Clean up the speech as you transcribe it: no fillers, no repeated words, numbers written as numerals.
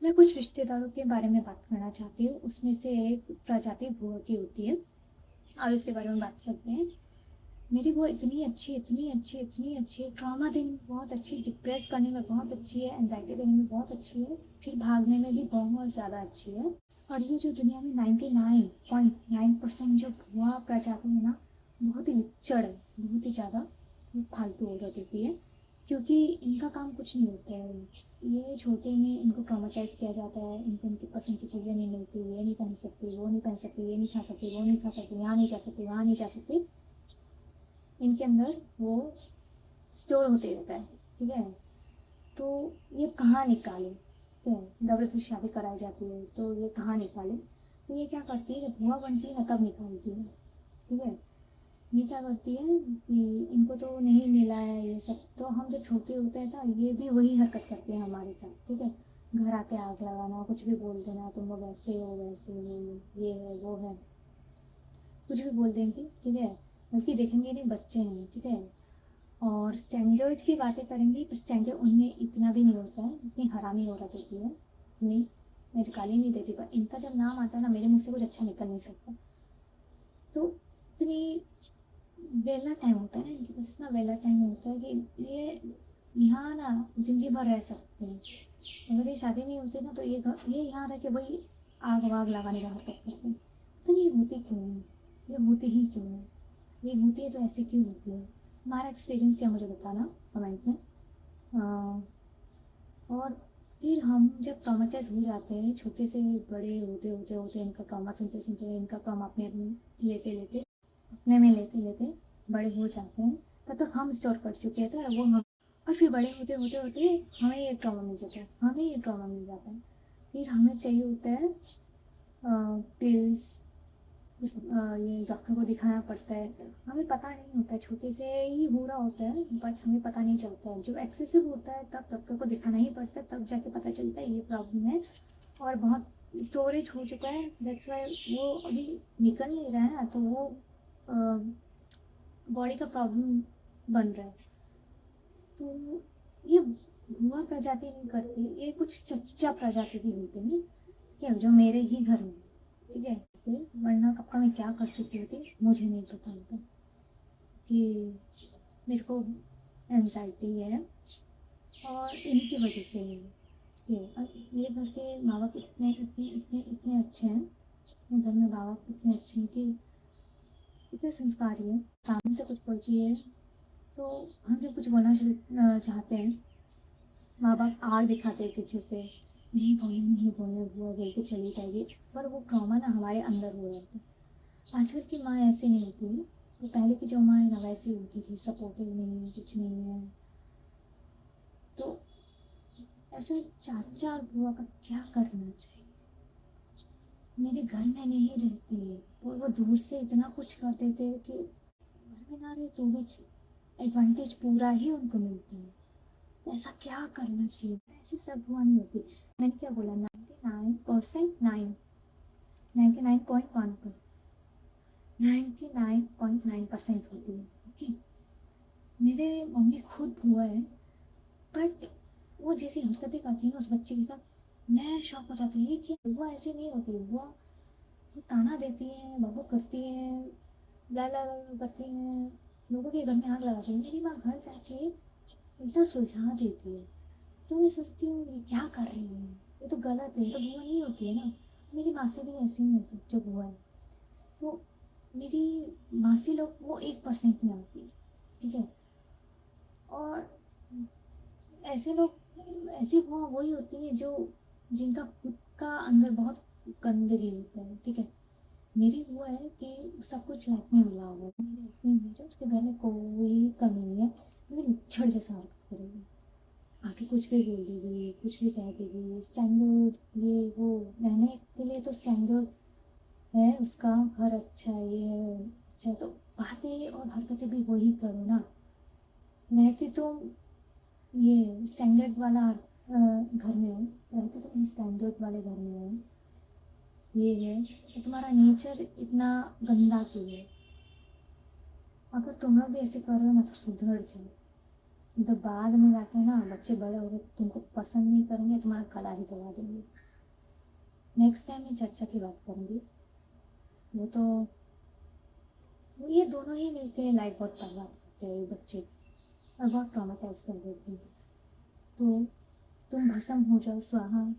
मैं कुछ रिश्तेदारों के बारे में बात करना चाहती हूँ। उसमें से एक प्रजाति भुआ की होती है और उसके बारे में बात करते हैं। मेरी बुआ इतनी अच्छी, इतनी अच्छी, इतनी अच्छी, ट्रॉमा देने में बहुत अच्छी, डिप्रेस करने में बहुत अच्छी है, एंग्ज़ायटी देने में बहुत अच्छी है, फिर भागने में भी बहुत ज़्यादा अच्छी है। और ये जो दुनिया में 99.9% जो भुआ प्रजाति है ना, बहुत ही लिच्चड़ है, बहुत ही ज़्यादा फालतू औरत होती है। क्योंकि इनका काम कुछ नहीं होता है। ये छोटे में इनको ट्रॉमाटाइज़ किया जाता है, इनको इनकी पसंद की चीज़ें नहीं मिलती, ये नहीं पहन सकती, वो नहीं पहन सकती, ये नहीं खा सकती, वो नहीं खा सकती, यहाँ नहीं जा सकती, वहाँ नहीं जा सकती। इनके अंदर वो स्टोर होते रहता है, ठीक है। तो ये कहाँ निकाले, ठीक है, ज़बरदस्ती शादी कराई जाती है तो ये कहाँ निकाले। तो ये क्या करती है, जब बुआ बनती है ना तब निकालती है, ठीक है। ये क्या करती है कि इनको तो नहीं मिला है ये सब, तो हम जब छोटे होते हैं ना ये भी वही हरकत करते हैं हमारे साथ, ठीक है। घर आके आग लगाना, कुछ भी बोल देना, तुम लोग ऐसे हो वैसे हो, ये है वो है, कुछ भी बोल देंगी, ठीक है। बल्कि देखेंगे नहीं बच्चे हैं, ठीक है। और स्टैंडर्ड की बातें करेंगी पर स्टैंडर्ड उनमें इतना भी नहीं होता है, इतनी हरामी औरत होती है इतनी। मैं तो गाली नहीं देती पर इनका जब नाम आता है ना मेरे मुँह से कुछ अच्छा निकल नहीं सकता। तो इतनी वेला टाइम होता है ना इनके पास, इतना वेला टाइम होता है कि ये यहाँ ना ज़िंदगी भर रह सकते हैं। अगर ये शादी नहीं होती ना तो ये यहाँ रह के वही आग वाग लगाने का हरकत करते हैं। पता नहीं ये होती क्यों है, ये होती ही क्यों है, ये होती है तो ऐसे क्यों होती है। तुम्हारा एक्सपीरियंस क्या मुझे बताना कमेंट में। और फिर हम जब ट्रॉमेटाइज़ हो जाते हैं, छोटे से बड़े होते होते होते इनका ट्रॉमा सुनते सुनते, इनका ट्रॉमा अपने लेते लेते अपने में लेते लेते बड़े हो जाते हैं, तब तक हम स्टोर कर चुके हैं तो वो हम। और फिर बड़े होते होते होते हमें ये ट्रॉमा मिल जाता है, हमें ये ट्रॉमा मिल जाता है। फिर हमें चाहिए होता है पिल्स, ये डॉक्टर को दिखाना पड़ता है। हमें पता नहीं होता है, छोटे से ही हो रहा होता है बट हमें पता नहीं चलता है। जब एक्सेसिव होता है तब डॉक्टर को दिखाना ही पड़ता है, तब जाके पता चलता है ये प्रॉब्लम है। और बहुत स्टोरेज हो चुका है, दैट्स वाई वो अभी निकल नहीं रहा है ना, तो वो बॉडी का प्रॉब्लम बन रहा है। तो ये भुआ प्रजाति नहीं करती, ये कुछ चच्चा प्रजाति भी होते हैं, क्या जो मेरे ही घर में, ठीक है। वरना कब का मैं क्या कर चुकी होती मुझे नहीं पता होता कि मेरे को एनजाइटी है और इन्हीं की वजह से है ये। और मेरे घर के माँ बाप इतने इतने इतने इतने अच्छे हैं, मेरे घर में माँ बाप इतने अच्छे हैं कि इतने संस्कारी है। सामने से कुछ बोलती है तो हम जब कुछ बोलना शुरू चाहते हैं, माँ बाप आग दिखाते हैं पीछे से, नहीं बोलना नहीं बोलना, बुआ बोल के चली जाएगी। पर वो ट्रॉमा ना हमारे अंदर हो जाता है। आजकल की माँ ऐसे नहीं होती है, तो पहले की जो माँ है ना वैसी होती थी, सपोर्टिव नहीं है, कुछ नहीं है। तो ऐसे चाचा और बुआ का क्या करना चाहिए। मेरे घर में नहीं रहती है और वो दूर से इतना कुछ कर देते हैं कि घर में ना रहे तो भी एडवांटेज पूरा ही उनको मिलता है। तो ऐसा क्या करना चाहिए, ऐसे सब हुआ नहीं होती। मैंने क्या बोला, 99% 99.1 पर 99.9% होती है, ओके। मेरे मम्मी खुद हुआ है बट वो जैसी हरकतें करती है ना उस बच्चे के साथ, मैं शॉक हो जाती हूँ कि वो ऐसे नहीं होती। वो ताना देती है, बाबू करती है, ला ला ला करती है, लोगों के घर में आग लगाती है। मेरी माँ घर जाके उल्टा सुलझा देती है। तो मैं सोचती हूँ ये क्या कर रही है, ये तो गलत है, ये तो बुआ नहीं होती है ना। मेरी मासी भी ऐसी ही है सब जो बुआ है। तो मेरी मासी लोग वो 1% में आती है, ठीक है। और ऐसे लोग, ऐसी बुआ वही होती है जो जिनका खुद का अंदर बहुत गंदगी होता है, ठीक है। मेरी बुआ है कि सब कुछ लाइफ में मिला हुआ है, मेरे इतनी मेरे उसके घर में कोई कमी नहीं है। मेरी छड़ जैसा हरकत करेगी, आके कुछ भी बोल देगी, कुछ भी कह देगी। स्टैंडर्ड ये वो, रहने के लिए तो स्टैंडर्ड है उसका, घर अच्छा है, ये है अच्छा है, तो बातें और हरकतें भी वही करो ना। रहती तो ये स्टैंडर्ड वाला घर में हो, रहती तो स्टैंडर्ड वाले घर में हो, ये है। तो तुम्हारा नेचर इतना गंदा क्यों है। अगर तुम लोग भी ऐसे कर रहे हो ना तो सुधर जाओ, तो बाद में जाके ना बच्चे बड़े हो गए तुमको पसंद नहीं करेंगे, तुम्हारा गला ही दबा देंगे। नेक्स्ट टाइम मैं चाचा की बात करूँगी। वो तो वो ये दोनों ही मिलके लाइफ बहुत बर्बाद करते हैं बच्चे और बहुत ट्रॉमेटाइज कर देते हैं। तो तुम भस्म हो जाओ स्वाहा।